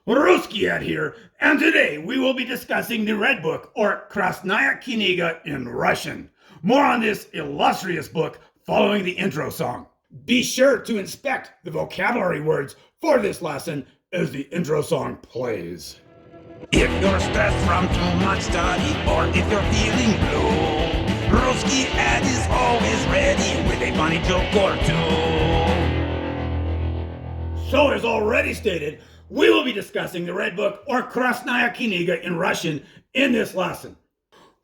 Rusky Ed here, and today we will be discussing the Red Book, or Krasnaya Kniga in Russian. More on this illustrious book following the intro song. Be sure to inspect the vocabulary words for this lesson as the intro song plays. If you're stressed from too much study, or if you're feeling blue, Rusky Ed is always ready with a funny joke or two. So as already stated, we will be discussing the Red Book, or Krasnaya Kniga in Russian, in this lesson.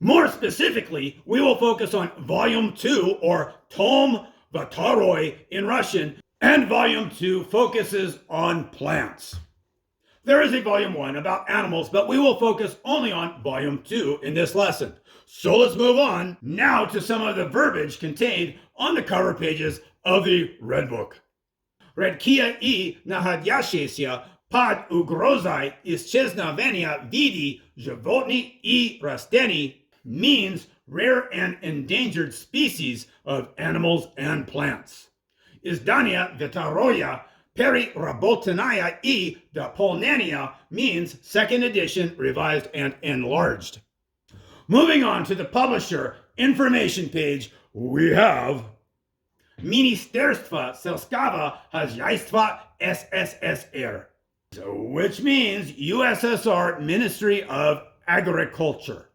More specifically, we will focus on Volume 2, or Tom vtoroi in Russian, and Volume 2 focuses on plants. There is a Volume 1 about animals, but we will focus only on Volume 2 in this lesson. So let's move on now to some of the verbiage contained on the cover pages of the Red Book. Редкие и находящиеся под угрозой исчезновения виды, животных и растений means rare and endangered species of animals and plants. Издание второе, переработанное и дополненное means second edition, revised and enlarged. Moving on to the publisher information page, we have Министерство сельского хозяйства СССР, which means USSR Ministry of Agriculture.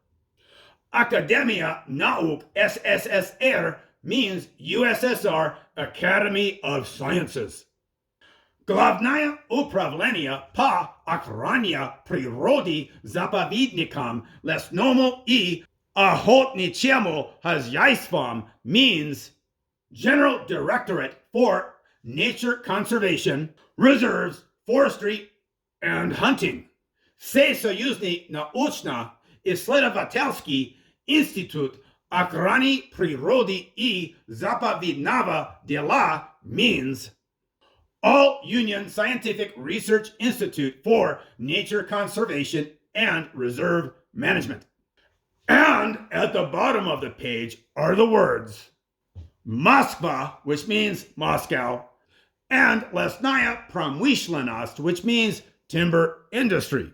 Академия наук СССР means USSR Academy of Sciences. Главное управление по охране природы заповедникам лесному и охотничьему хозяйствам means General Directorate for Nature Conservation, Reserves, Forestry, and Hunting. Всесоюзный научно-исследовательский институт охраны природы и заповедного дела means All Union Scientific Research Institute for Nature Conservation and Reserve Management. And at the bottom of the page are the words Moskva, which means Moscow, and Lesnaya Pромышленность, which means timber industry.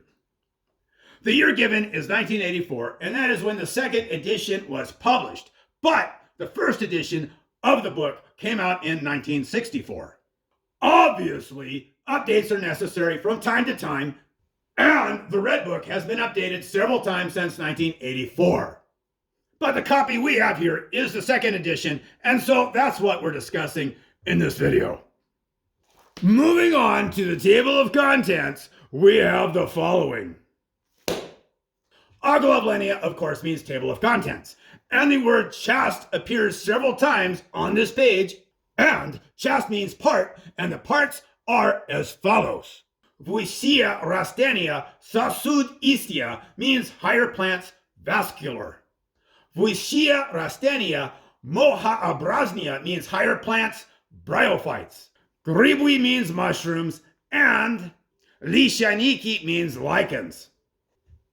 The year given is 1984, and that is when the second edition was published. But the first edition of the book came out in 1964. Obviously, updates are necessary from time to time, and the Red Book has been updated several times since 1984. But the copy we have here is the second edition, and so that's what we're discussing in this video. Moving on to the table of contents, we have the following. Оглавление, of course, means table of contents, and the word часть appears several times on this page, and часть means part, and the parts are as follows. Высшие растения сосудистые means higher plants, vascular. Высшие растения мохообразные means higher plants, bryophytes. Грибы means mushrooms, and лишайники means lichens.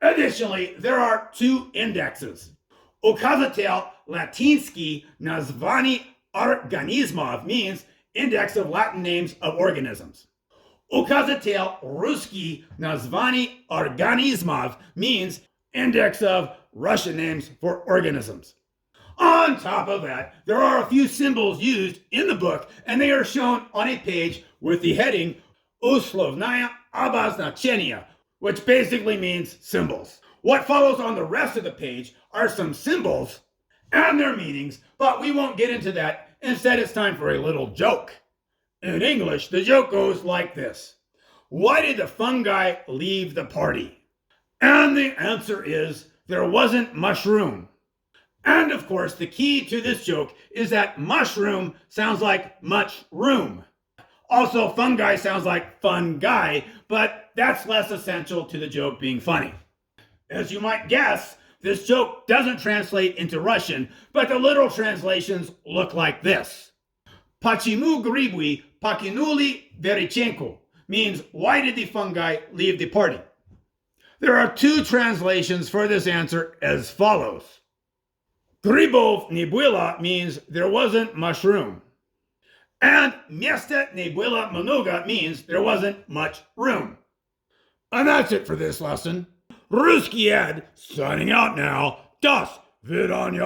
Additionally, there are two indexes. Указатель латинский названий организмов means index of Latin names of organisms. Указатель русский названий организмов means index of Russian names for organisms. On top of that, there are a few symbols used in the book, and they are shown on a page with the heading Условное обозначение, which basically means symbols. What follows on the rest of the page are some symbols and their meanings, but we won't get into that. Instead, it's time for a little joke. In English, the joke goes like this. Why did the fungi leave the party? And the answer is, there wasn't mushroom. And of course, the key to this joke is that mushroom sounds like much room. Also, fungi sounds like fun guy, but that's less essential to the joke being funny. As you might guess, this joke doesn't translate into Russian, but the literal translations look like this. Почему грибы покинули Вериченко means, why did the fungi leave the party? There are two translations for this answer as follows. Грибов не было means there wasn't mushroom. And места не было много means there wasn't much room. And that's it for this lesson. Rusky Ed signing out now. Das Vidanya!